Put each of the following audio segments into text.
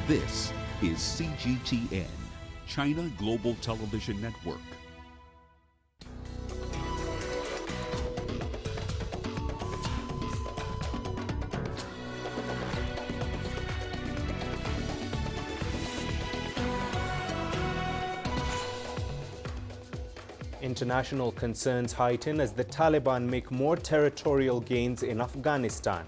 This is CGTN, China Global Television Network. International concerns heighten as the Taliban make more territorial gains in Afghanistan.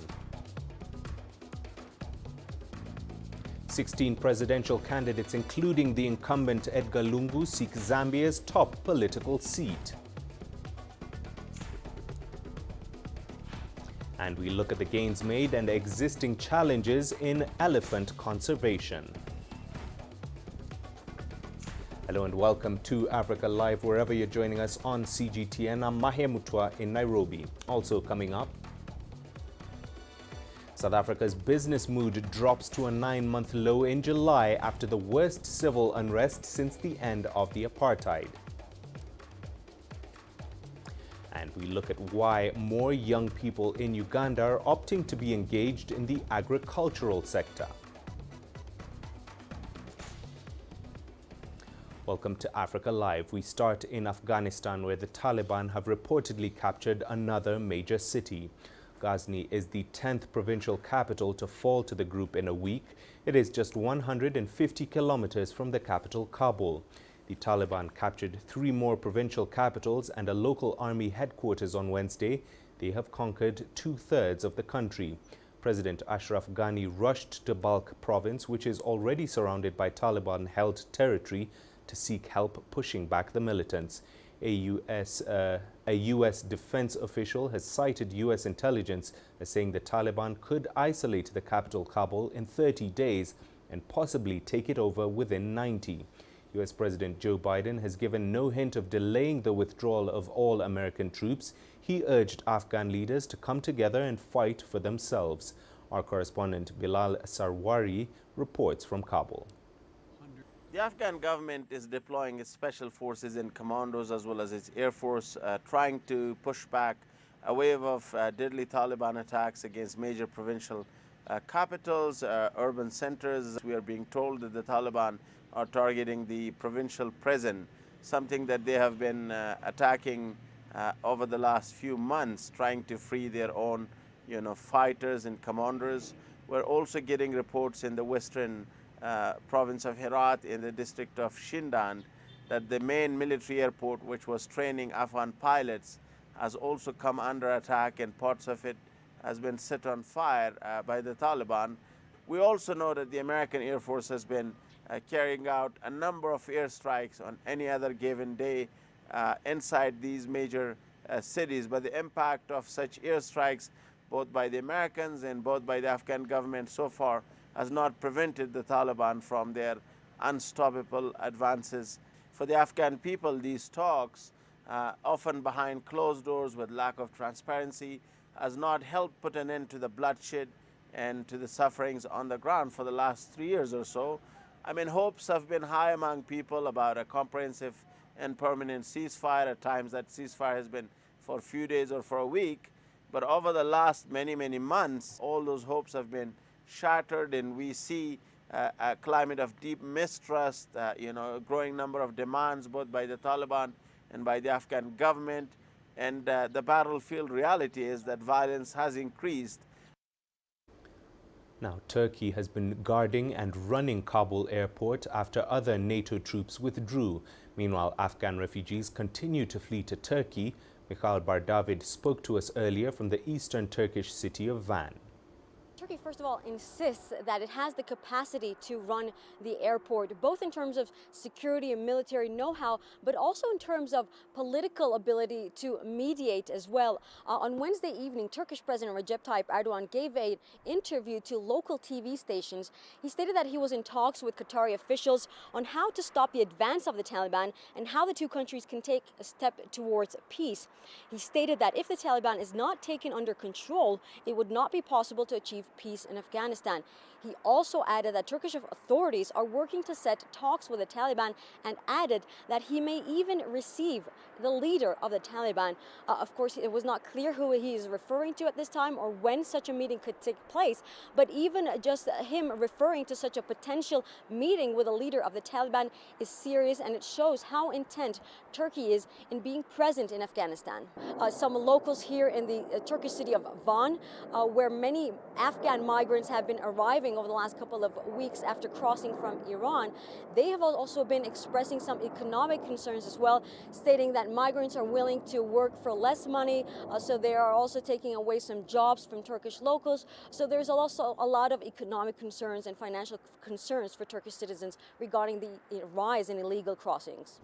16 presidential candidates, including the incumbent Edgar Lungu, seek Zambia's top political seat. And we look at the gains made and existing challenges in elephant conservation. Hello and welcome to Africa Live, wherever you're joining us on CGTN. I'm Mahia Mutua in Nairobi. Also coming up, South Africa's business mood drops to a 9-month low in July after the worst civil unrest since the end of the apartheid. And we look at why more young people in Uganda are opting to be engaged in the agricultural sector. Welcome to Africa Live. We start in Afghanistan, where the Taliban have reportedly captured another major city. Ghazni is the 10th provincial capital to fall to the group in a week. It is just 150 kilometers from the capital, Kabul. The Taliban captured 3 more provincial capitals and a local army headquarters on Wednesday. They have conquered 2/3 of the country. President Ashraf Ghani rushed to Balkh province, which is already surrounded by Taliban-held territory, to seek help pushing back the militants. A U.S. defense official has cited U.S. intelligence as saying the Taliban could isolate the capital, Kabul, in 30 days and possibly take it over within 90. U.S. President Joe Biden has given no hint of delaying the withdrawal of all American troops. He urged Afghan leaders to come together and fight for themselves. Our correspondent Bilal Sarwari reports from Kabul. The Afghan government is deploying its special forces and commandos as well as its air force, trying to push back a wave of deadly Taliban attacks against major provincial capitals, urban centers. We are being told that the Taliban are targeting the provincial prison, something that they have been attacking over the last few months, trying to free their own, fighters and commanders. We're also getting reports in the western province of Herat, in the district of Shindand, that the main military airport, which was training Afghan pilots, has also come under attack, and parts of it has been set on fire by the Taliban. We also know that the American Air Force has been carrying out a number of airstrikes on any other given day inside these major cities, but the impact of such airstrikes, both by the Americans and both by the Afghan government so far, has not prevented the Taliban from their unstoppable advances. For the Afghan people, these talks, often behind closed doors with lack of transparency, has not helped put an end to the bloodshed and to the sufferings on the ground for the last 3 years or so. Hopes have been high among people about a comprehensive and permanent ceasefire. At times that ceasefire has been for a few days or for a week, but over the last many months, all those hopes have been shattered, and we see a climate of deep mistrust, a growing number of demands both by the Taliban and by the Afghan government, and the battlefield reality is that violence has increased. Now, Turkey has been guarding and running Kabul airport after other NATO troops withdrew. Meanwhile, Afghan refugees continue to flee to Turkey. Mikhail Bardavid spoke to us earlier from the eastern Turkish city of Van. Turkey, first of all, insists that it has the capacity to run the airport, both in terms of security and military know-how, but also in terms of political ability to mediate as well. On Wednesday evening, Turkish President Recep Tayyip Erdogan gave an interview to local TV stations. He stated that he was in talks with Qatari officials on how to stop the advance of the Taliban and how the two countries can take a step towards peace. He stated that if the Taliban is not taken under control, it would not be possible to achieve achieve peace in Afghanistan. He also added that Turkish authorities are working to set talks with the Taliban and added that he may even receive the leader of the Taliban. Of course, it was not clear who he is referring to at this time or when such a meeting could take place, but even just him referring to such a potential meeting with a leader of the Taliban is serious, and it shows how intent Turkey is in being present in Afghanistan. Some locals here in the Turkish city of Van, where many Afghan migrants have been arriving over the last couple of weeks after crossing from Iran, they have also been expressing some economic concerns as well, stating that migrants are willing to work for less money, so they are also taking away some jobs from Turkish locals. So there's also a lot of economic concerns and financial concerns for Turkish citizens regarding the rise in illegal crossings.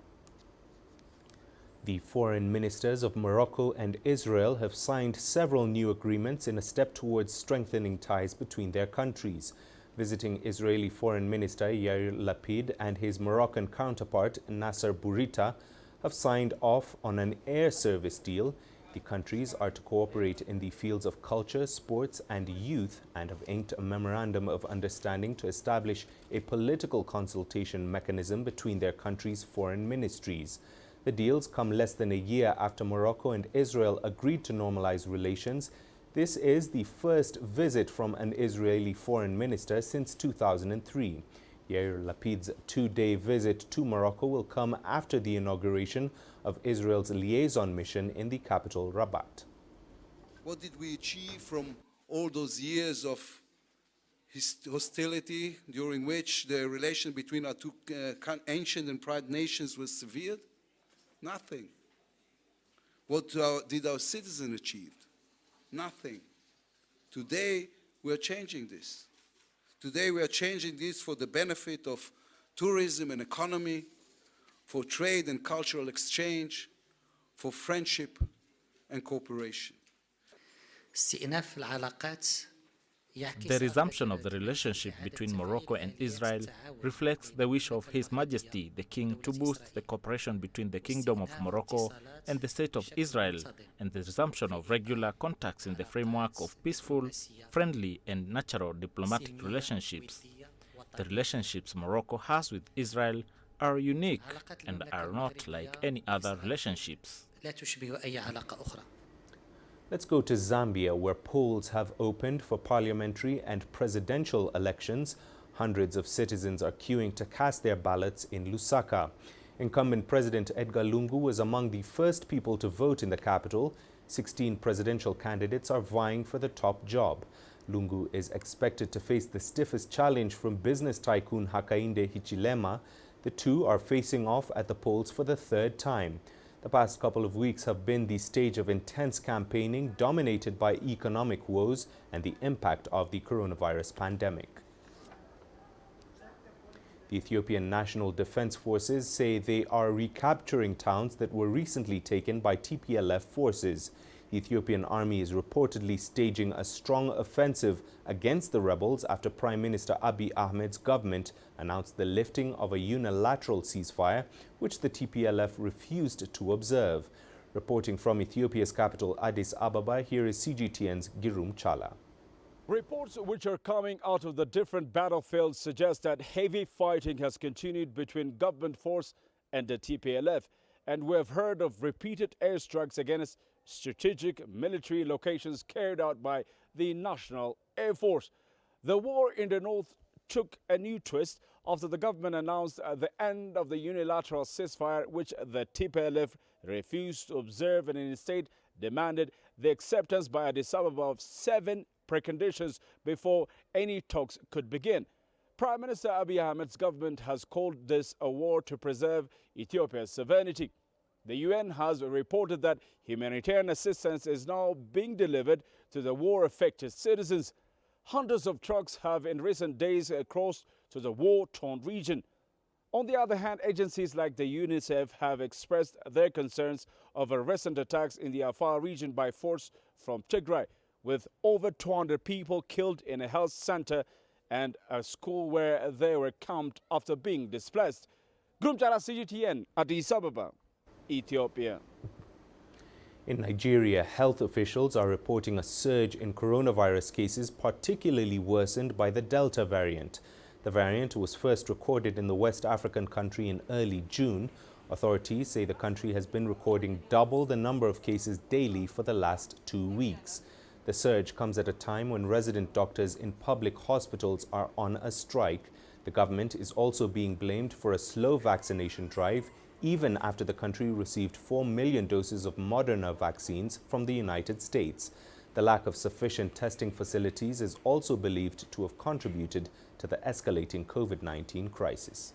The foreign ministers of Morocco and Israel have signed several new agreements in a step towards strengthening ties between their countries. Visiting Israeli Foreign Minister Yair Lapid and his Moroccan counterpart Nasser Bourita have signed off on an air service deal. The countries are to cooperate in the fields of culture, sports and youth, and have inked a memorandum of understanding to establish a political consultation mechanism between their countries' foreign ministries. The deals come less than a year after Morocco and Israel agreed to normalize relations. This is the first visit from an Israeli foreign minister since 2003. Yair Lapid's two-day visit to Morocco will come after the inauguration of Israel's liaison mission in the capital, Rabat. What did we achieve from all those years of hostility during which the relation between our two ancient and proud nations was severed? Nothing. What did our citizens achieve? Nothing. Today, we are changing this. Today, we are changing this for the benefit of tourism and economy, for trade and cultural exchange, for friendship and cooperation. The resumption of the relationship between Morocco and Israel reflects the wish of His Majesty the King to boost the cooperation between the Kingdom of Morocco and the State of Israel, and the resumption of regular contacts in the framework of peaceful, friendly and natural diplomatic relationships. The relationships Morocco has with Israel are unique and are not like any other relationships. Let's go to Zambia, where polls have opened for parliamentary and presidential elections. Hundreds of citizens are queuing to cast their ballots in Lusaka. Incumbent President Edgar Lungu was among the first people to vote in the capital. 16 presidential candidates are vying for the top job. Lungu is expected to face the stiffest challenge from business tycoon Hakainde Hichilema. The two are facing off at the polls for the third time. The past couple of weeks have been the stage of intense campaigning dominated by economic woes and the impact of the coronavirus pandemic. The Ethiopian National Defense Forces say they are recapturing towns that were recently taken by TPLF forces. The Ethiopian army is reportedly staging a strong offensive against the rebels after Prime Minister Abiy Ahmed's government announced the lifting of a unilateral ceasefire, which the TPLF refused to observe. Reporting from Ethiopia's capital Addis Ababa, here is CGTN's Girum Chala. Reports which are coming out of the different battlefields suggest that heavy fighting has continued between government force and the TPLF, and we have heard of repeated airstrikes against strategic military locations carried out by the National Air Force. The war in the north took a new twist after the government announced the end of the unilateral ceasefire, which the TPLF refused to observe and instead demanded the acceptance by Addis Ababa of 7 preconditions before any talks could begin. Prime Minister Abiy Ahmed's government has called this a war to preserve Ethiopia's sovereignty. The UN has reported that humanitarian assistance is now being delivered to the war-affected citizens. Hundreds of trucks have in recent days crossed to the war-torn region. On the other hand, agencies like the UNICEF have expressed their concerns over recent attacks in the Afar region by force from Tigray, with over 200 people killed in a health center and a school where they were camped after being displaced. Grum Chala, CGTN, Addis Ababa, Ethiopia. In Nigeria, health officials are reporting a surge in coronavirus cases, particularly worsened by the Delta variant. The variant was first recorded in the West African country in early June. Authorities say the country has been recording double the number of cases daily for the last 2 weeks. The surge comes at a time when resident doctors in public hospitals are on a strike. The government is also being blamed for a slow vaccination drive, even after the country received 4 million doses of Moderna vaccines from the United States. The lack of sufficient testing facilities is also believed to have contributed to the escalating COVID-19 crisis.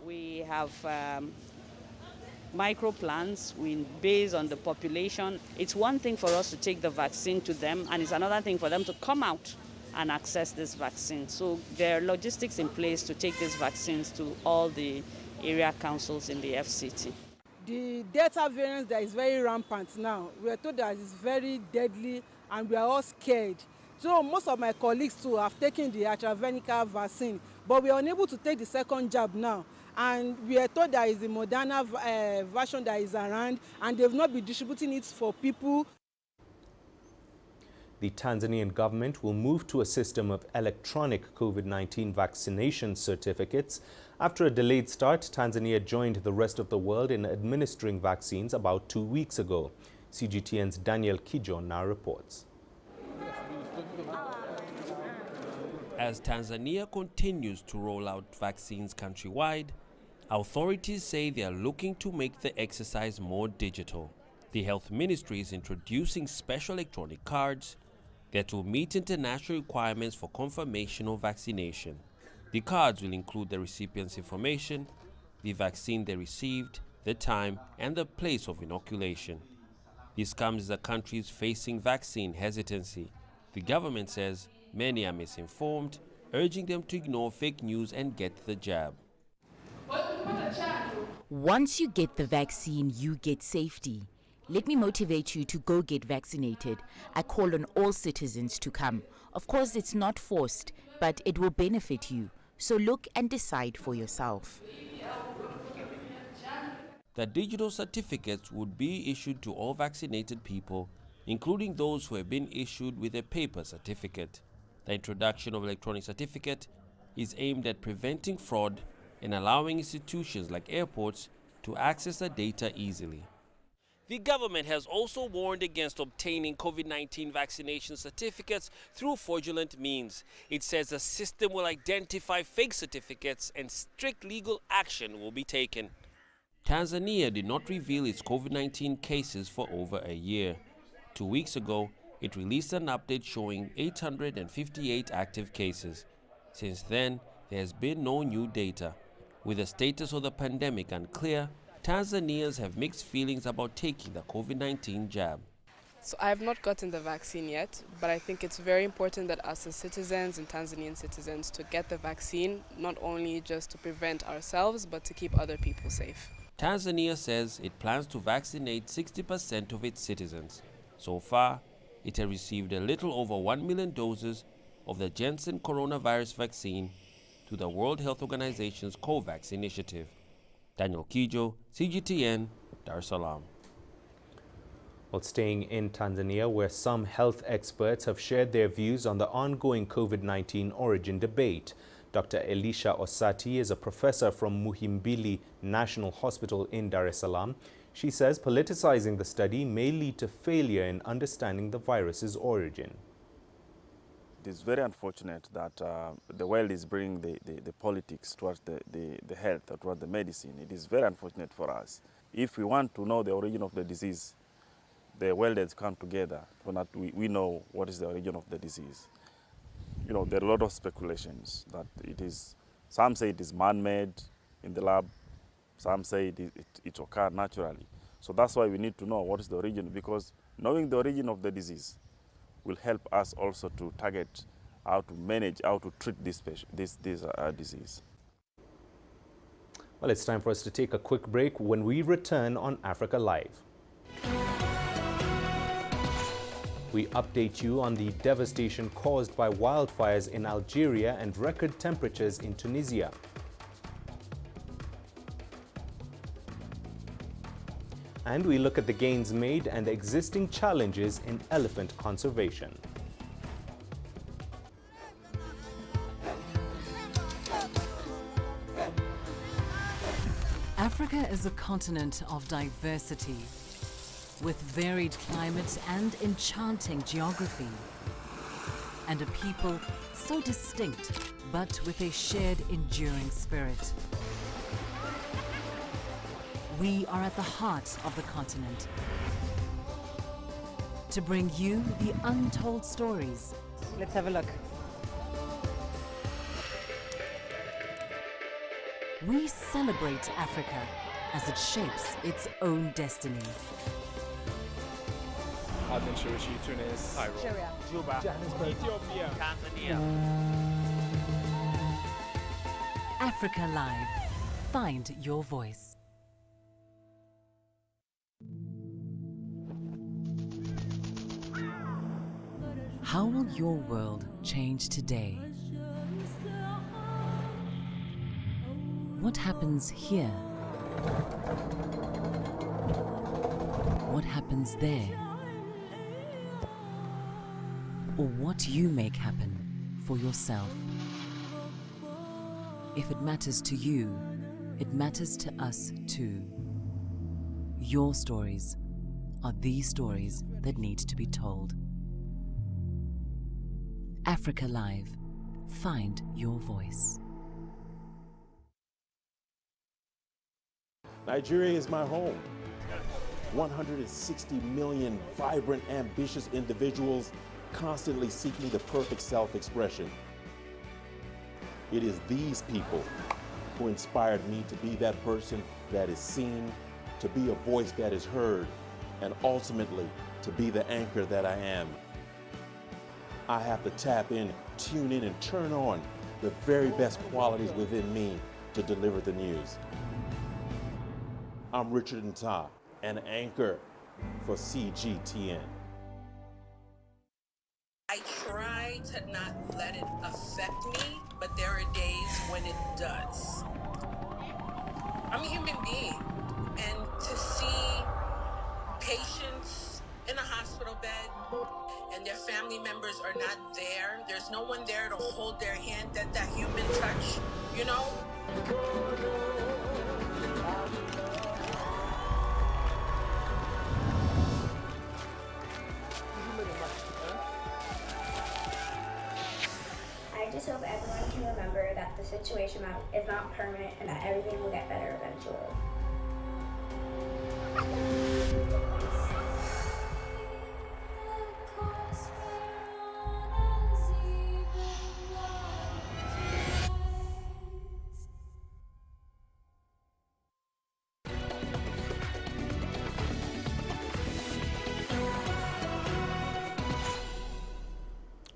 We have micro plans based on the population. It's one thing for us to take the vaccine to them, and it's another thing for them to come out and access this vaccine. So there are logistics in place to take these vaccines to all the area councils in the FCT. The Delta variant that is very rampant now, we are told that it's very deadly and we are all scared. So most of my colleagues too have taken the AstraZeneca vaccine, but we are unable to take the second jab now. And we are told that is the Moderna version that is around, and they will not be distributing it for people. The Tanzanian government will move to a system of electronic COVID-19 vaccination certificates. After a delayed start, Tanzania joined the rest of the world in administering vaccines about 2 weeks ago. CGTN's Daniel Kijo now reports. As Tanzania continues to roll out vaccines countrywide, authorities say they are looking to make the exercise more digital. The health ministry is introducing special electronic cards that will meet international requirements for confirmation of vaccination. The cards will include the recipient's information, the vaccine they received, the time, and the place of inoculation. This comes as the country is facing vaccine hesitancy. The government says many are misinformed, urging them to ignore fake news and get the jab. Once you get the vaccine, you get safety. Let me motivate you to go get vaccinated. I call on all citizens to come. Of course, it's not forced, but it will benefit you. So look and decide for yourself. The digital certificates would be issued to all vaccinated people, including those who have been issued with a paper certificate. The introduction of electronic certificate is aimed at preventing fraud and allowing institutions like airports to access the data easily. The government has also warned against obtaining COVID-19 vaccination certificates through fraudulent means. It says the system will identify fake certificates and strict legal action will be taken. Tanzania did not reveal its COVID-19 cases for over a year. 2 weeks ago, it released an update showing 858 active cases. Since then, there has been no new data. With the status of the pandemic unclear, Tanzanians have mixed feelings about taking the COVID-19 jab. So I have not gotten the vaccine yet, but I think it's very important that us as citizens and Tanzanian citizens to get the vaccine, not only just to prevent ourselves, but to keep other people safe. Tanzania says it plans to vaccinate 60% of its citizens. So far, it has received a little over 1 million doses of the Janssen coronavirus vaccine to the World Health Organization's COVAX initiative. Daniel Kijo, CGTN, Dar es Salaam. Well, staying in Tanzania, where some health experts have shared their views on the ongoing COVID-19 origin debate. Dr. Elisha Osati is a professor from Muhimbili National Hospital in Dar es Salaam. She says politicizing the study may lead to failure in understanding the virus's origin. It is very unfortunate that the world is bringing the politics towards the health, or towards the medicine. It is very unfortunate for us. If we want to know the origin of the disease, the world has come together so that we know what is the origin of the disease. You know, there are a lot of speculations that it is, some say it is man-made in the lab, some say it occurred naturally. So that's why we need to know what is the origin, because knowing the origin of the disease will help us also to target how to manage, how to treat this disease. Well, it's time for us to take a quick break. When we return on Africa Live, we update you on the devastation caused by wildfires in Algeria and record temperatures in Tunisia. And we look at the gains made and the existing challenges in elephant conservation. Africa is a continent of diversity, with varied climates and enchanting geography, and a people so distinct, but with a shared enduring spirit. We are at the heart of the continent to bring you the untold stories. Let's have a look. We celebrate Africa as it shapes its own destiny. Aden, Tunis, Algeria, Juba, Ethiopia, Tanzania. Africa Live. Find your voice. How will your world change today? What happens here? What happens there? Or what you make happen for yourself? If it matters to you, it matters to us too. Your stories are the stories that need to be told. Africa Live. Find your voice. Nigeria is my home. 160 million vibrant, ambitious individuals constantly seeking the perfect self-expression. It is these people who inspired me to be that person that is seen, to be a voice that is heard, and ultimately to be the anchor that I am. I have to tap in, tune in, and turn on the very best qualities within me to deliver the news. I'm Richard Nta, an anchor for CGTN. I try to not let it affect me, but there are days when it does. I'm a human being, and to see patients in a hospital bed and their family members are not there, there's no one there to hold their hand, that human touch, you know? I just hope everyone can remember that the situation is not permanent and that everything will get better eventually.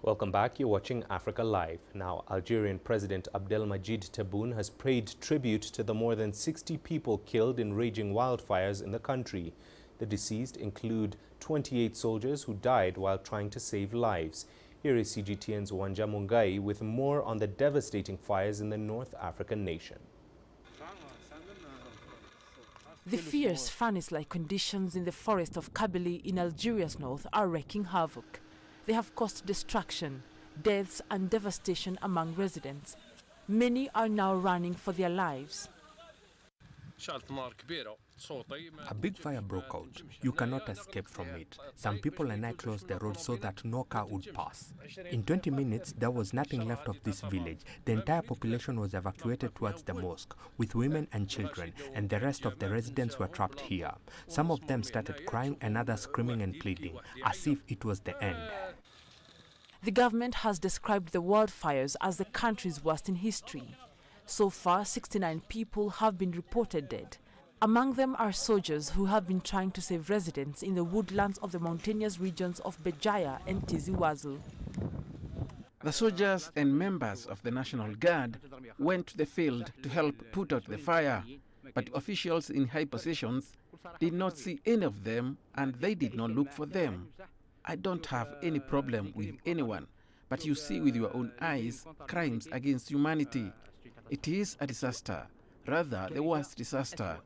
Welcome back. You're watching Africa Live. Now, Algerian President Abdelmadjid Tebboune has paid tribute to the more than 60 people killed in raging wildfires in the country. The deceased include 28 soldiers who died while trying to save lives. Here is CGTN's Wanja Mungai with more on the devastating fires in the North African nation. The fierce furnace-like conditions in the forest of Kabylie in Algeria's north are wreaking havoc. They have caused destruction, deaths and devastation among residents. Many are now running for their lives. A big fire broke out. You cannot escape from it. Some people and I closed the road so that no car would pass. In 20 minutes, there was nothing left of this village. The entire population was evacuated towards the mosque, with women and children, and the rest of the residents were trapped here. Some of them started crying and others screaming and pleading, as if it was the end. The government has described the wildfires as the country's worst in history. So far, 69 people have been reported dead. Among them are soldiers who have been trying to save residents in the woodlands of the mountainous regions of Bejaya and Tizi Ouzou. The soldiers and members of the National Guard went to the field to help put out the fire, but officials in high positions did not see any of them and they did not look for them. I don't have any problem with anyone, but you see with your own eyes crimes against humanity. It is a disaster, rather the worst disaster.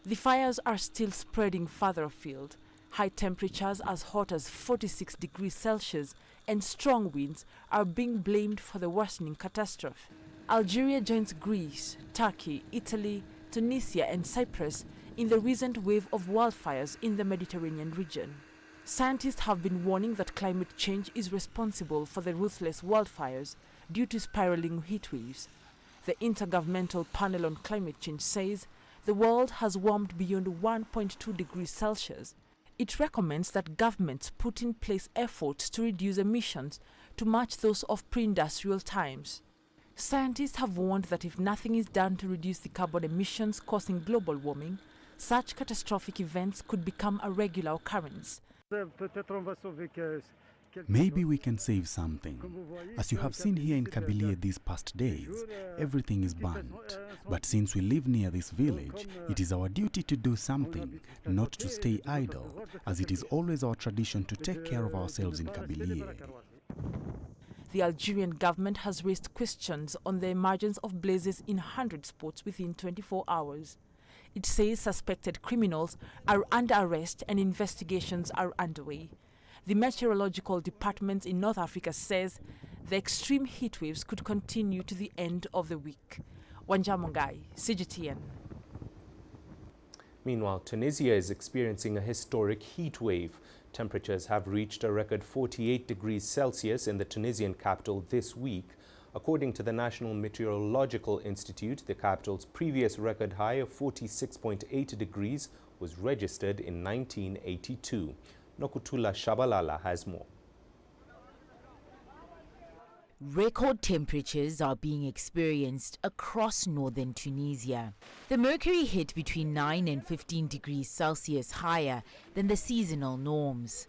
The fires are still spreading further afield. High temperatures as hot as 46 degrees Celsius and strong winds are being blamed for the worsening catastrophe. Algeria joins Greece, Turkey, Italy, Tunisia and Cyprus in the recent wave of wildfires in the Mediterranean region. Scientists have been warning that climate change is responsible for the ruthless wildfires due to spiraling heat waves. The Intergovernmental Panel on Climate Change says the world has warmed beyond 1.2 degrees Celsius. It recommends that governments put in place efforts to reduce emissions to match those of pre-industrial times. Scientists have warned that if nothing is done to reduce the carbon emissions causing global warming, such catastrophic events could become a regular occurrence. Maybe we can save something. As you have seen here in Kabylie these past days, everything is burnt. But since we live near this village, it is our duty to do something, not to stay idle, as it is always our tradition to take care of ourselves in Kabylie. The Algerian government has raised questions on the emergence of blazes in 100 spots within 24 hours. It says suspected criminals are under arrest and investigations are underway. The Meteorological Department in North Africa says the extreme heat waves could continue to the end of the week. Wanja Mongai, CGTN. Meanwhile, Tunisia is experiencing a historic heat wave. Temperatures have reached a record 48 degrees Celsius in the Tunisian capital this week. According to the National Meteorological Institute, the capital's previous record high of 46.8 degrees was registered in 1982. Nokutula Shabalala has more. Record temperatures are being experienced across northern Tunisia. The mercury hit between 9 and 15 degrees Celsius higher than the seasonal norms.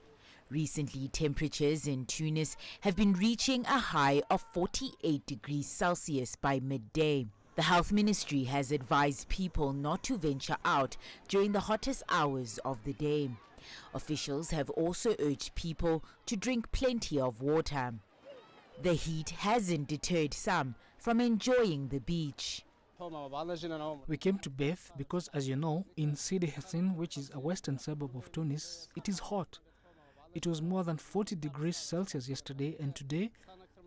Recently, temperatures in Tunis have been reaching a high of 48 degrees Celsius by midday. The health ministry has advised people not to venture out during the hottest hours of the day. Officials have also urged people to drink plenty of water. The heat hasn't deterred some from enjoying the beach. We came to bathe because, as you know, in Sidi Hassin, which is a western suburb of Tunis, it is hot. It was more than 40 degrees Celsius yesterday, and today,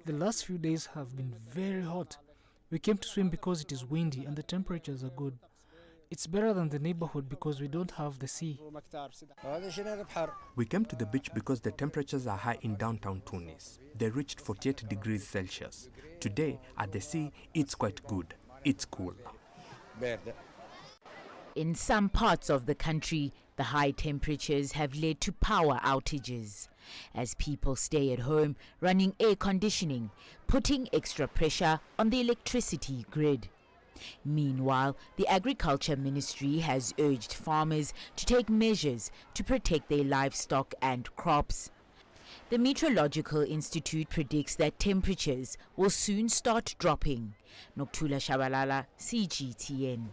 the last few days have been very hot. We came to swim because it is windy and the temperatures are good. It's better than the neighborhood because we don't have the sea. We came to the beach because the temperatures are high in downtown Tunis. They reached 48 degrees Celsius. Today, at the sea, it's quite good. It's cool. In some parts of the country, the high temperatures have led to power outages, as people stay at home running air conditioning, putting extra pressure on the electricity grid. Meanwhile, the Agriculture Ministry has urged farmers to take measures to protect their livestock and crops. The Meteorological Institute predicts that temperatures will soon start dropping. Noktula Shabalala, CGTN.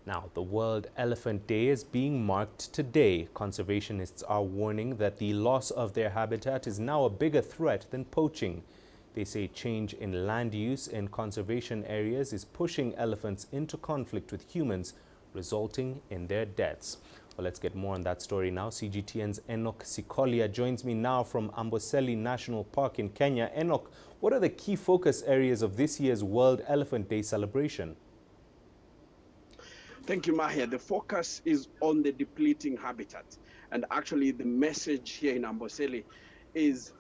Now, the World Elephant Day is being marked today. Conservationists are warning that the loss of their habitat is now a bigger threat than poaching. They say change in land use in conservation areas is pushing elephants into conflict with humans, resulting in their deaths. Well, let's get more on that story now. CGTN's Enoch Sikolia joins me now from Amboseli National Park in Kenya. Enoch, what are the key focus areas of this year's World Elephant Day celebration? Thank you, Mahia. The focus is on the depleting habitat. And actually, the message here in Amboseli is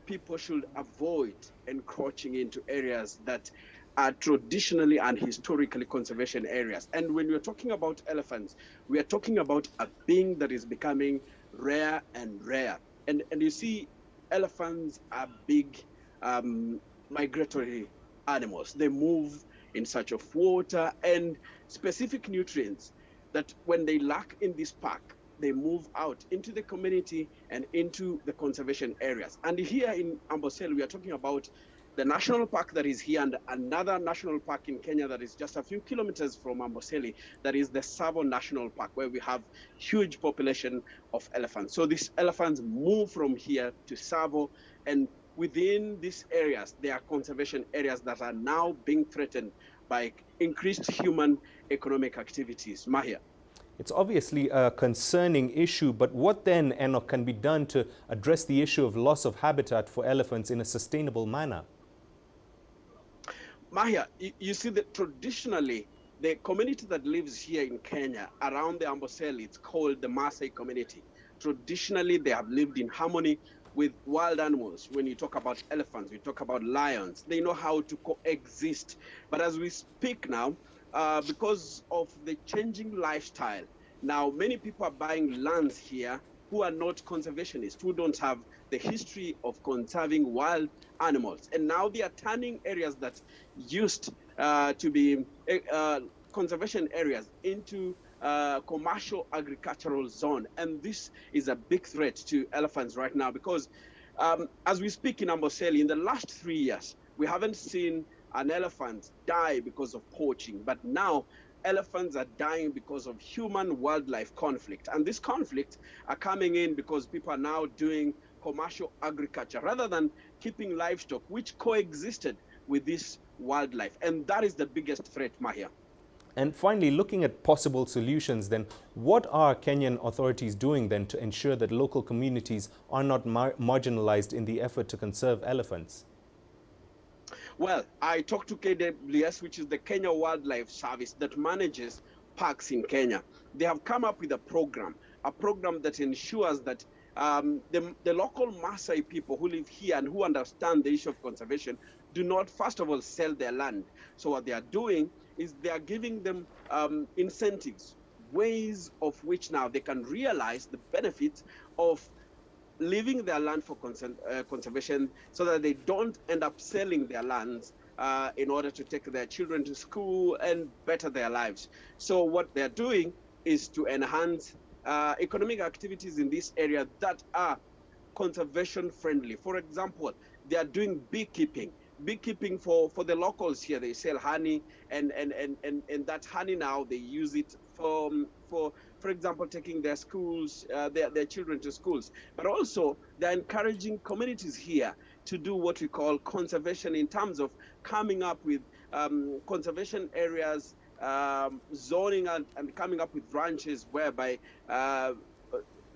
people should avoid encroaching into areas that are traditionally and historically conservation areas. And when we're talking about elephants, we are talking about a being that is becoming rare and rare. And you see, elephants are big migratory animals. They move in search of water and specific nutrients that when they lack in this park, they move out into the community and into the conservation areas. And here in Amboseli, we are talking about the national park that is here and another national park in Kenya that is just a few kilometers from Amboseli, that is the Tsavo National Park, where we have huge population of elephants. So these elephants move from here to Tsavo, and within these areas, there are conservation areas that are now being threatened by increased human economic activities. Mahia. It's obviously a concerning issue, but what then, Enoch, can be done to address the issue of loss of habitat for elephants in a sustainable manner? Mahia, you see that traditionally, the community that lives here in Kenya around the Amboseli, it's called the Maasai community. Traditionally, they have lived in harmony with wild animals. When you talk about elephants, we talk about lions. They know how to coexist. But as we speak now, because of the changing lifestyle, now many people are buying lands here who are not conservationists, who don't have the history of conserving wild animals. And now they are turning areas that used to be conservation areas into commercial agricultural zone. And this is a big threat to elephants right now because as we speak in Amboseli, in the last 3 years, we haven't seen an elephant die because of poaching, but now elephants are dying because of human-wildlife conflict. And this conflict are coming in because people are now doing commercial agriculture rather than keeping livestock, which coexisted with this wildlife. And that is the biggest threat, Mahia. And finally, looking at possible solutions, then, what are Kenyan authorities doing then to ensure that local communities are not marginalized in the effort to conserve elephants? Well, I talked to KWS, which is the Kenya Wildlife Service that manages parks in Kenya. They have come up with a program that ensures that the local Maasai people who live here and who understand the issue of conservation do not, first of all, sell their land. So what they are doing is they are giving them incentives, ways of which now they can realize the benefits of leaving their land for conservation so that they don't end up selling their lands in order to take their children to school and better their lives. So what they're doing is to enhance economic activities in this area that are conservation friendly. For example, they are doing beekeeping for the locals here. They sell honey and that honey now they use it for example, taking their schools, their children to schools. But also they're encouraging communities here to do what we call conservation in terms of coming up with conservation areas, zoning and coming up with branches whereby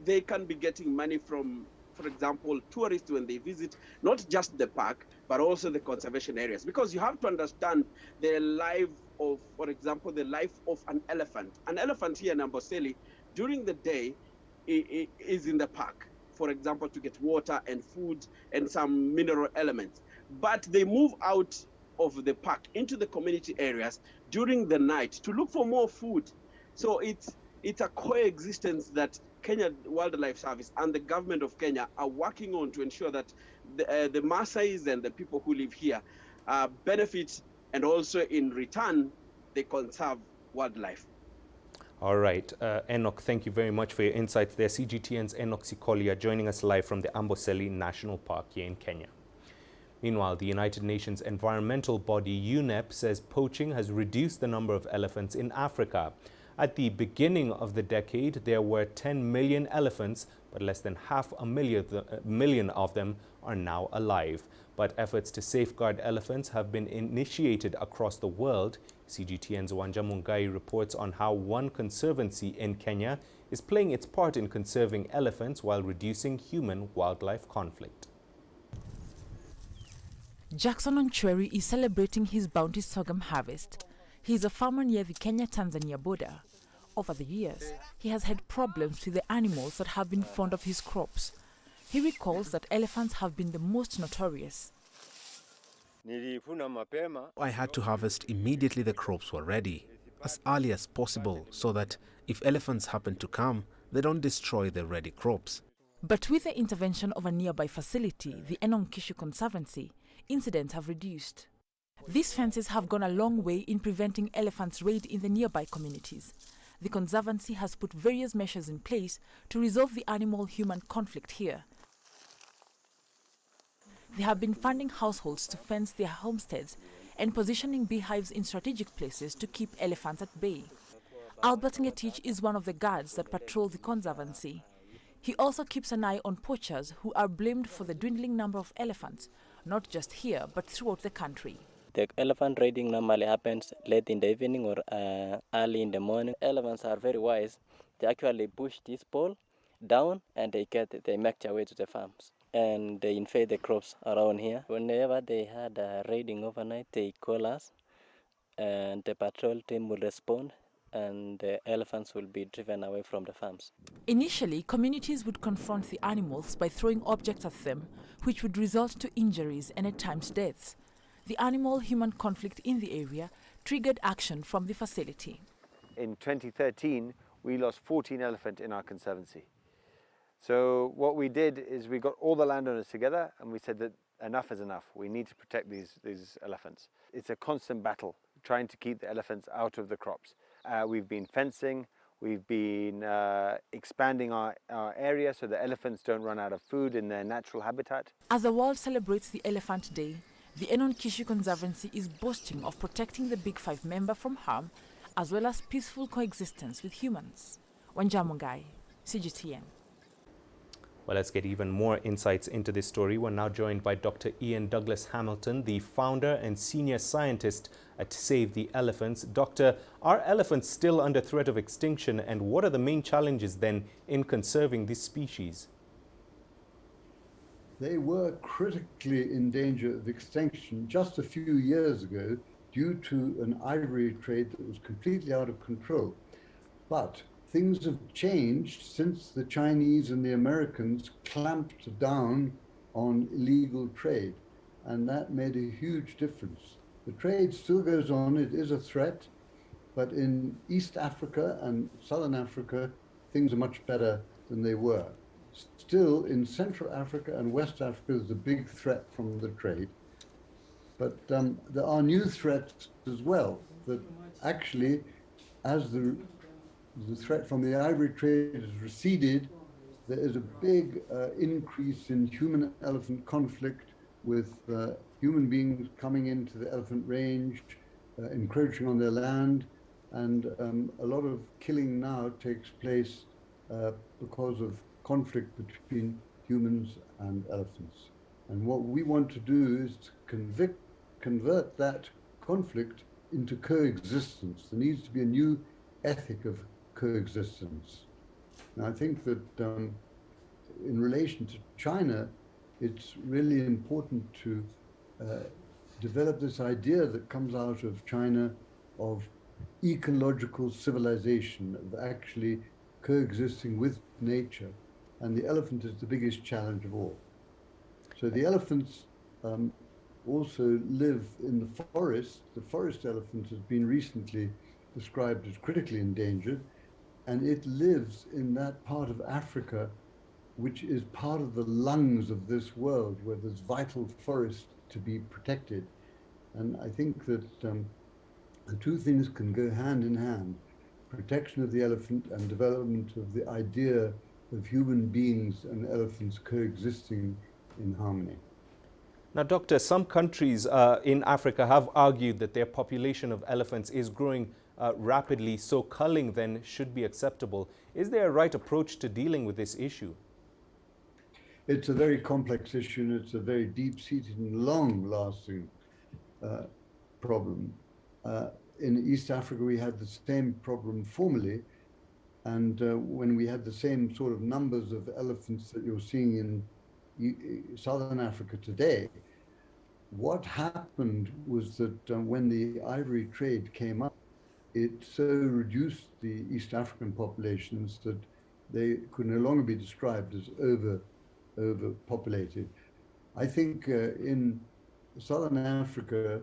they can be getting money from, for example, tourists when they visit not just the park, but also the conservation areas. Because you have to understand the life of, for example, the life of an elephant. An elephant here in Amboseli, during the day, is in the park, for example, to get water and food and some mineral elements. But they move out of the park into the community areas during the night to look for more food. So it's a coexistence that Kenya Wildlife Service and the government of Kenya are working on to ensure that the Maasais and the people who live here benefit, and also in return, they conserve wildlife. All right. Enoch, thank you very much for your insights there. CGTN's Enoch Sikolia joining us live from the Amboseli National Park here in Kenya. Meanwhile, the United Nations environmental body UNEP says poaching has reduced the number of elephants in Africa. At the beginning of the decade, there were 10 million elephants, but less than 500,000 of them are now alive. But efforts to safeguard elephants have been initiated across the world. CGTN's Wanja Mungai reports on how one conservancy in Kenya is playing its part in conserving elephants while reducing human-wildlife conflict. Jackson Onchweri is celebrating his bounty sorghum harvest. He is a farmer near the Kenya-Tanzania border. Over the years, he has had problems with the animals that have been fond of his crops. He recalls that elephants have been the most notorious. I had to harvest immediately the crops were ready, as early as possible, so that if elephants happen to come, they don't destroy the ready crops. But with the intervention of a nearby facility, the Enonkishu Conservancy, incidents have reduced. These fences have gone a long way in preventing elephants' raid in the nearby communities. The Conservancy has put various measures in place to resolve the animal-human conflict here. They have been funding households to fence their homesteads and positioning beehives in strategic places to keep elephants at bay. Albert Ngetich is one of the guards that patrol the Conservancy. He also keeps an eye on poachers who are blamed for the dwindling number of elephants, not just here, but throughout the country. The elephant raiding normally happens late in the evening or early in the morning. Elephants are very wise. They actually push this pole down and they make their way to the farms. And they invade the crops around here. Whenever they had a raiding overnight, they call us and the patrol team will respond and the elephants will be driven away from the farms. Initially, communities would confront the animals by throwing objects at them, which would result to injuries and at times deaths. The animal-human conflict in the area triggered action from the facility. In 2013, we lost 14 elephants in our conservancy. So what we did is we got all the landowners together and we said that enough is enough. We need to protect these elephants. It's a constant battle trying to keep the elephants out of the crops. We've been fencing, we've been expanding our area so the elephants don't run out of food in their natural habitat. As the world celebrates the Elephant Day, the Enon Kishu Conservancy is boasting of protecting the Big Five member from harm as well as peaceful coexistence with humans. Wanjamungai, CGTN. Well, let's get even more insights into this story. We're now joined by Dr. Ian Douglas Hamilton, the founder and senior scientist at Save the Elephants. Doctor, are elephants still under threat of extinction, and what are the main challenges then in conserving this species? They were critically in danger of extinction just a few years ago due to an ivory trade that was completely out of control. But things have changed since the Chinese and the Americans clamped down on illegal trade, and that made a huge difference. The trade still goes on, it is a threat, but in East Africa and Southern Africa, things are much better than they were. Still, in Central Africa and West Africa, there's a big threat from the trade. But there are new threats as well, that actually, as the threat from the ivory trade has receded, there is a big increase in human-elephant conflict with human beings coming into the elephant range, encroaching on their land, and a lot of killing now takes place because of conflict between humans and elephants. And what we want to do is to convert that conflict into coexistence. There needs to be a new ethic of coexistence. Now, I think that in relation to China, it's really important to develop this idea that comes out of China of ecological civilization, of actually coexisting with nature. And the elephant is the biggest challenge of all. So the elephants also live in the forest. The forest elephant has been recently described as critically endangered, and it lives in that part of Africa which is part of the lungs of this world, where there's vital forest to be protected. And I think that the two things can go hand in hand: protection of the elephant and development of the idea of human beings and elephants coexisting in harmony. Now, Doctor, some countries in Africa have argued that their population of elephants is growing rapidly, so culling then should be acceptable. Is there a right approach to dealing with this issue? It's a very complex issue, and it's a very deep-seated and long-lasting problem. In East Africa, we had the same problem formerly, and when we had the same sort of numbers of elephants that you're seeing in Southern Africa today, what happened was that when the ivory trade came up, it so reduced the East African populations that they could no longer be described as overpopulated. I think in Southern Africa,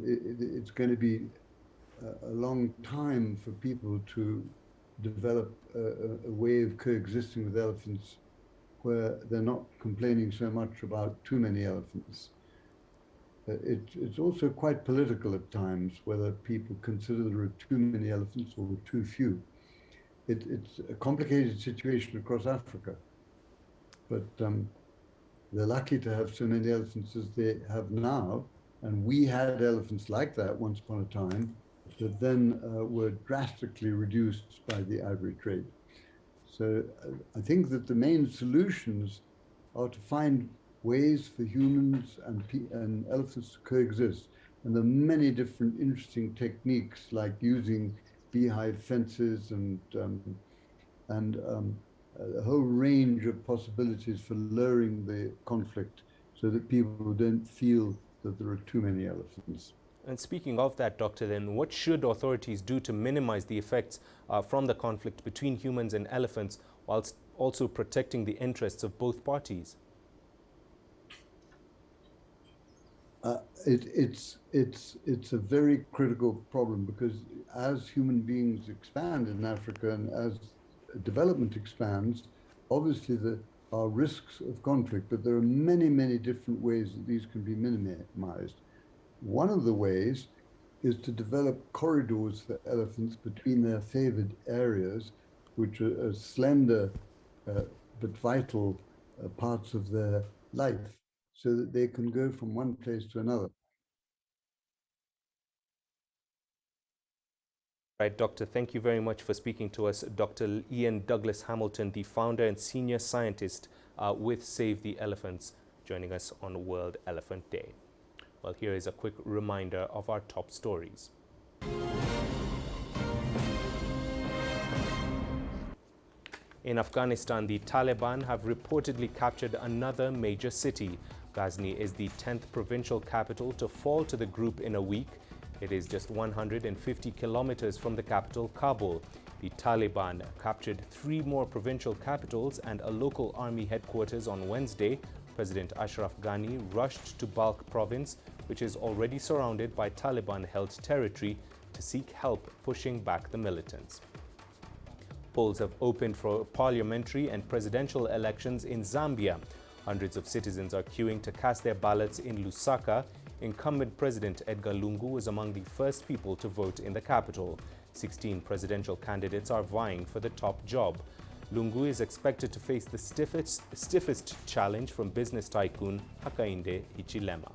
it's going to be a long time for people to develop a way of coexisting with elephants where they're not complaining so much about too many elephants. It's also quite political at times, whether people consider there are too many elephants or too few. It's a complicated situation across Africa, but they're lucky to have so many elephants as they have now, and we had elephants like that once upon a time that then were drastically reduced by the ivory trade. So I think that the main solutions are to find ways for humans and elephants to coexist. And there are many different interesting techniques like using beehive fences and a whole range of possibilities for lowering the conflict so that people don't feel that there are too many elephants. And speaking of that, Doctor, then what should authorities do to minimize the effects from the conflict between humans and elephants whilst also protecting the interests of both parties? It's a very critical problem because as human beings expand in Africa and as development expands, obviously there are risks of conflict, but there are many, many different ways that these can be minimized. One of the ways is to develop corridors for elephants between their favored areas, which are slender but vital parts of their life, so that they can go from one place to another. Right, Doctor, thank you very much for speaking to us. Dr. Ian Douglas Hamilton, the founder and senior scientist with Save the Elephants, joining us on World Elephant Day. Well, here is a quick reminder of our top stories. In Afghanistan, the Taliban have reportedly captured another major city. Ghazni is the 10th provincial capital to fall to the group in a week. It is just 150 kilometers from the capital, Kabul. The Taliban captured 3 more provincial capitals and a local army headquarters on Wednesday. President Ashraf Ghani rushed to Balkh province, which is already surrounded by Taliban-held territory, to seek help pushing back the militants. Polls have opened for parliamentary and presidential elections in Zambia. Hundreds of citizens are queuing to cast their ballots in Lusaka. Incumbent President Edgar Lungu was among the first people to vote in the capital. 16 presidential candidates are vying for the top job. Lungu is expected to face the stiffest challenge from business tycoon Hakainde Hichilema.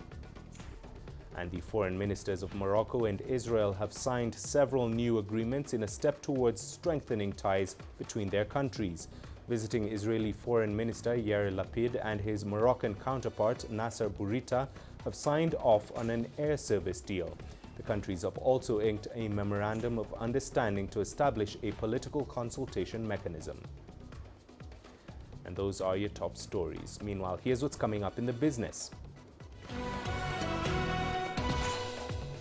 And the foreign ministers of Morocco and Israel have signed several new agreements in a step towards strengthening ties between their countries. Visiting Israeli Foreign Minister Yair Lapid and his Moroccan counterpart Nasser Bourita have signed off on an air service deal. The countries have also inked a memorandum of understanding to establish a political consultation mechanism. And those are your top stories. Meanwhile, here's what's coming up in the business.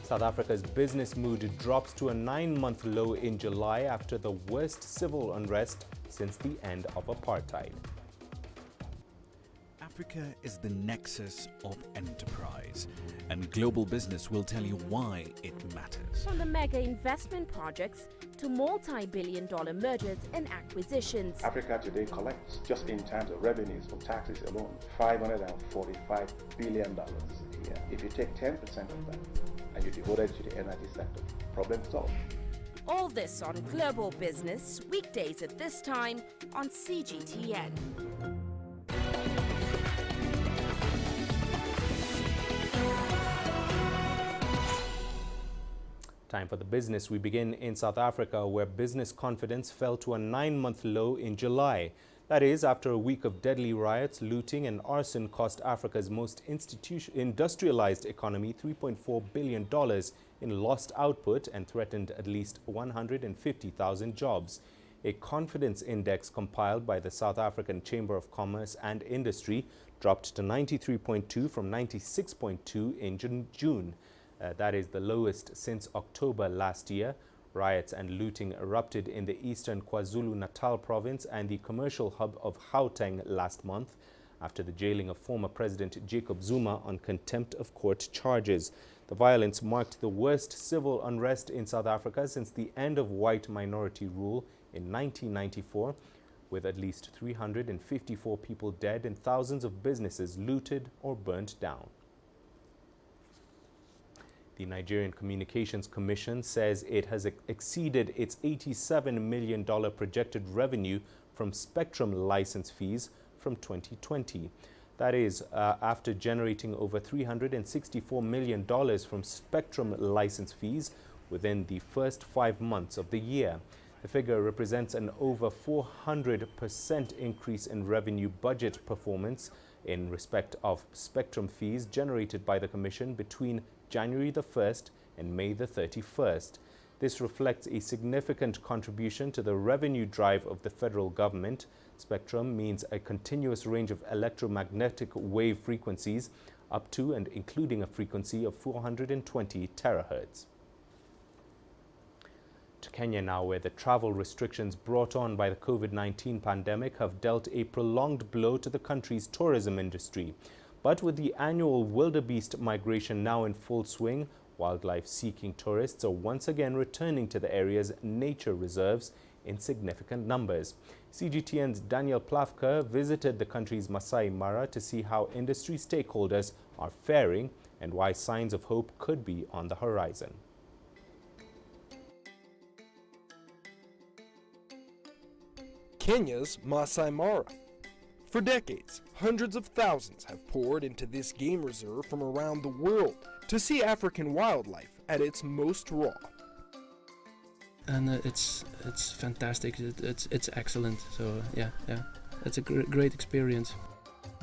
South Africa's business mood drops to a 9-month low in July after the worst civil unrest since the end of apartheid. Africa is the nexus of enterprise, and global business will tell you why it matters. From the mega investment projects to multi-billion-dollar mergers and acquisitions. Africa today collects, just in terms of revenues from taxes alone, $545 billion a year. If you take 10% of that and you devote it to the energy sector, problem solved. All this on Global Business, weekdays at this time on CGTN. Time for the business. We begin in South Africa, where business confidence fell to a 9-month low in July. That is, after a week of deadly riots, looting and arson cost Africa's most industrialized economy $3.4 billion in lost output and threatened at least 150,000 jobs. A confidence index compiled by the South African Chamber of Commerce and Industry dropped to 93.2 from 96.2 in June. That is the lowest since October last year. Riots and looting erupted in the eastern KwaZulu-Natal province and the commercial hub of Gauteng last month after the jailing of former President Jacob Zuma on contempt of court charges. The violence marked the worst civil unrest in South Africa since the end of white minority rule in 1994, with at least 354 people dead and thousands of businesses looted or burnt down. The Nigerian Communications Commission says it has exceeded its $87 million projected revenue from spectrum license fees from 2020. That is, after generating over $364 million from spectrum license fees within the first 5 months of the year. The figure represents an over 400% increase in revenue budget performance in respect of spectrum fees generated by the Commission between January the 1st and May the 31st. This reflects a significant contribution to the revenue drive of the federal government. Spectrum means a continuous range of electromagnetic wave frequencies up to and including a frequency of 420 terahertz. To Kenya now, where the travel restrictions brought on by the COVID-19 pandemic have dealt a prolonged blow to the country's tourism industry. But with the annual wildebeest migration now in full swing, wildlife-seeking tourists are once again returning to the area's nature reserves in significant numbers. CGTN's Daniel Plafka visited the country's Masai Mara to see how industry stakeholders are faring and why signs of hope could be on the horizon. Kenya's Masai Mara. For decades, hundreds of thousands have poured into this game reserve from around the world to see African wildlife at its most raw. And it's fantastic. It's excellent. So yeah, it's a great experience.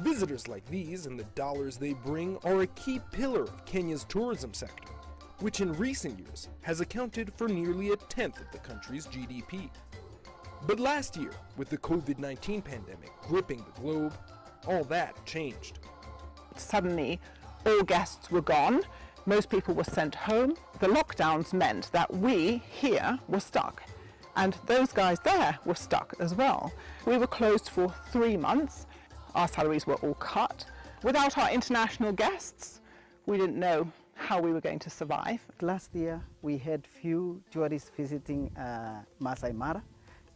Visitors like these and the dollars they bring are a key pillar of Kenya's tourism sector, which in recent years has accounted for nearly a tenth of the country's GDP. But last year, with the COVID-19 pandemic gripping the globe, all that changed. Suddenly, all guests were gone. Most people were sent home. The lockdowns meant that we here were stuck, and those guys there were stuck as well. We were closed for 3 months. Our salaries were all cut. Without our international guests, we didn't know how we were going to survive. Last year, we had few tourists visiting Masai Mara.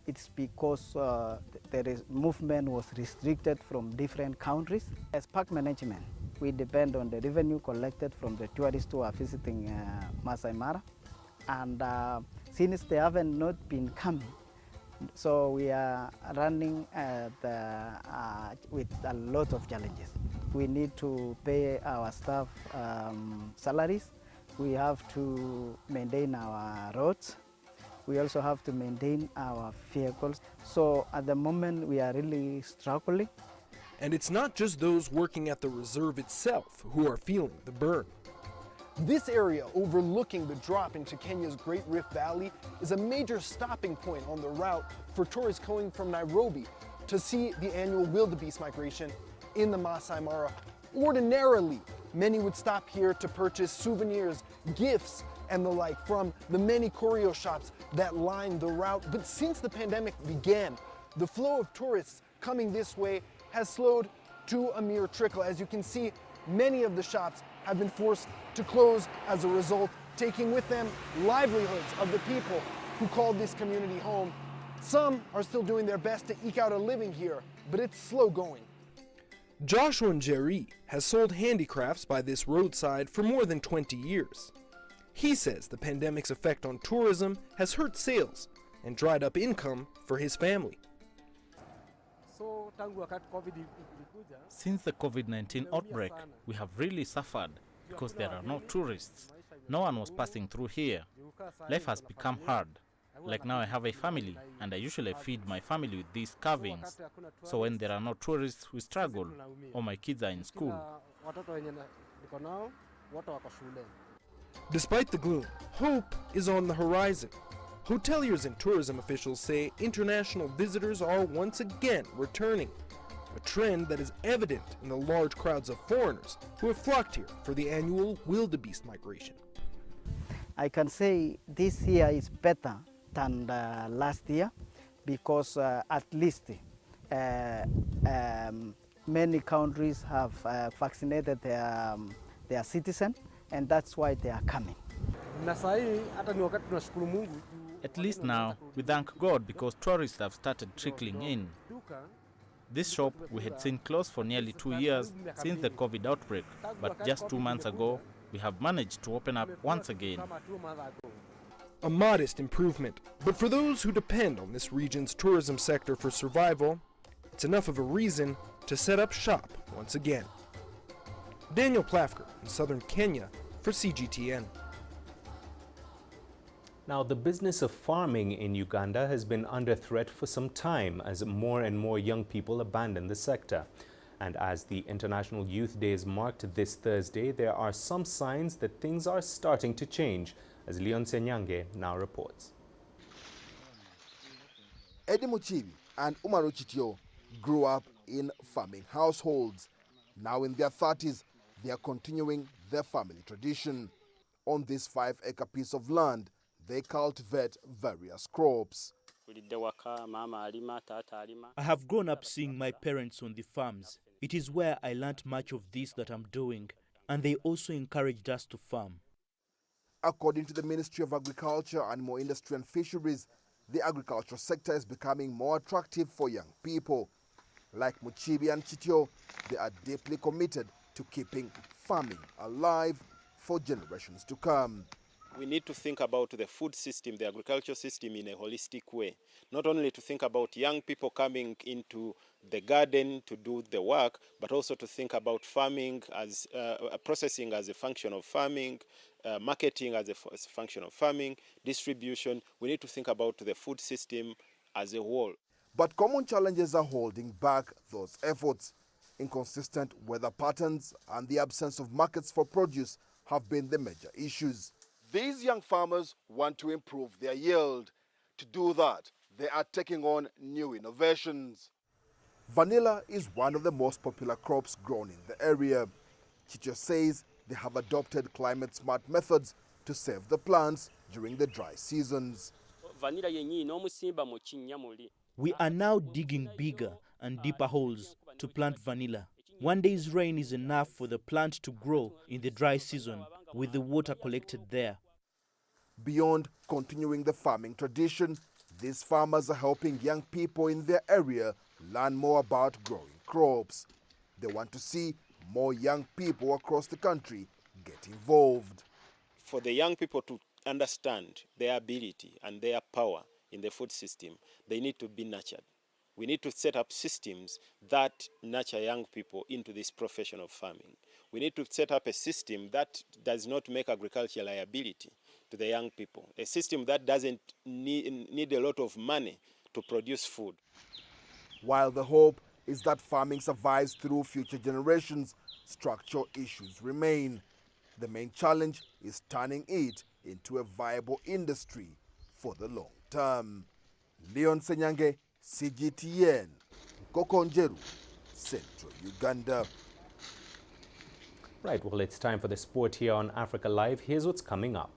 It's because the movement was restricted from different countries. As park management, we depend on the revenue collected from the tourists who are visiting Masai Mara. And since they haven't not been coming, so we are running with a lot of challenges. We need to pay our staff salaries. We have to maintain our roads. We also have to maintain our vehicles. So at the moment, we are really struggling. And it's not just those working at the reserve itself who are feeling the burn. This area overlooking the drop into Kenya's Great Rift Valley is a major stopping point on the route for tourists going from Nairobi to see the annual wildebeest migration in the Masai Mara. Ordinarily, many would stop here to purchase souvenirs, gifts, and the like from the many curio shops that line the route. But since the pandemic began, the flow of tourists coming this way has slowed to a mere trickle. As you can see, many of the shops have been forced to close as a result, taking with them livelihoods of the people who called this community home. Some are still doing their best to eke out a living here, but it's slow going. Joshua Njeri has sold handicrafts by this roadside for more than 20 years. He says the pandemic's effect on tourism has hurt sales and dried up income for his family. Since the COVID-19 outbreak, we have really suffered because there are no tourists. No one was passing through here. Life has become hard. Like now I have a family and I usually feed my family with these carvings. So when there are no tourists, we struggle. All my kids are in school. Despite the gloom, hope is on the horizon. Hoteliers and tourism officials say international visitors are once again returning, a trend that is evident in the large crowds of foreigners who have flocked here for the annual wildebeest migration. I can say this year is better than last year because at least many countries have vaccinated their citizens, and that's why they are coming. At least now, we thank God because tourists have started trickling in. This shop we had seen closed for nearly 2 years since the COVID outbreak, but just 2 months ago, we have managed to open up once again. A modest improvement, but for those who depend on this region's tourism sector for survival, it's enough of a reason to set up shop once again. Daniel Plafka in southern Kenya for CGTN. Now, the business of farming in Uganda has been under threat for some time as more and more young people abandon the sector. And as the International Youth Day is marked this Thursday, there are some signs that things are starting to change, as Leon Senyange now reports. Eddie Muchibi and Umaru Chitio grew up in farming households. Now in their 30s, they are continuing their family tradition. On this 5-acre piece of land, they cultivate various crops. I have grown up seeing my parents on the farms. It is where I learnt much of this that I'm doing, and they also encouraged us to farm. According to the Ministry of Agriculture, Animal Industry and Fisheries, the agricultural sector is becoming more attractive for young people. Like Muchibi and Chitio, they are deeply committed to keeping farming alive for generations to come. We need to think about the food system, the agricultural system in a holistic way. Not only to think about young people coming into the garden to do the work, but also to think about farming as processing as a function of farming, marketing as a function of farming, distribution. We need to think about the food system as a whole. But common challenges are holding back those efforts. Inconsistent weather patterns and the absence of markets for produce have been the major issues. These young farmers want to improve their yield. To do that, they are taking on new innovations. Vanilla is one of the most popular crops grown in the area. Chicho says they have adopted climate-smart methods to save the plants during the dry seasons. We are now digging bigger and deeper holes to plant vanilla. One day's rain is enough for the plant to grow in the dry season with the water collected there. Beyond continuing the farming tradition, these farmers are helping young people in their area learn more about growing crops. They want to see more young people across the country get involved. For the young people to understand their ability and their power in the food system, they need to be nurtured. We need to set up systems that nurture young people into this profession of farming. We need to set up a system that does not make agriculture a liability to the young people, a system that doesn't need a lot of money to produce food. While the hope is that farming survives through future generations, structural issues remain. The main challenge is turning it into a viable industry for the long term. Leon Senyange, CGTN, Kokonjeru, Central Uganda. Right, well, it's time for the sport here on Africa Live. Here's what's coming up.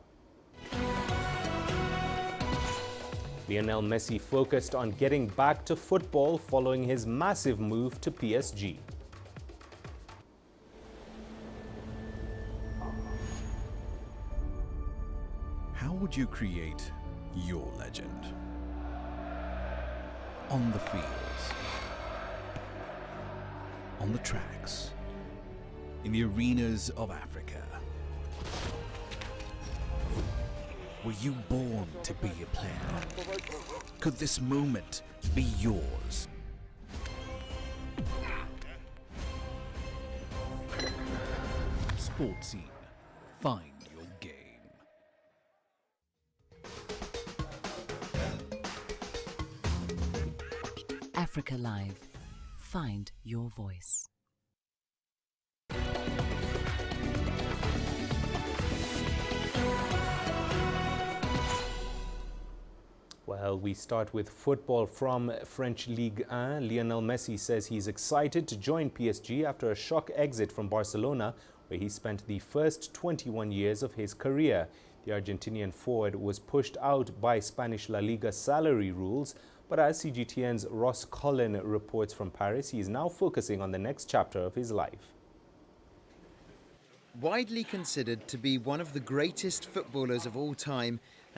Lionel Messi focused on getting back to football following his massive move to PSG. How would you create your legend? On the fields, on the tracks, in the arenas of Africa. Were you born to be a player? Could this moment be yours? Sports Scene. Find your game. Africa Live. Find your voice. Well, we start with football from French Ligue 1. Lionel Messi says he's excited to join PSG after a shock exit from Barcelona, where he spent the first 21 years of his career. The Argentinian forward was pushed out by Spanish La Liga salary rules, but as CGTN's Ross Collin reports from Paris, he is now focusing on the next chapter of his life. Widely considered to be one of the greatest footballers of all time,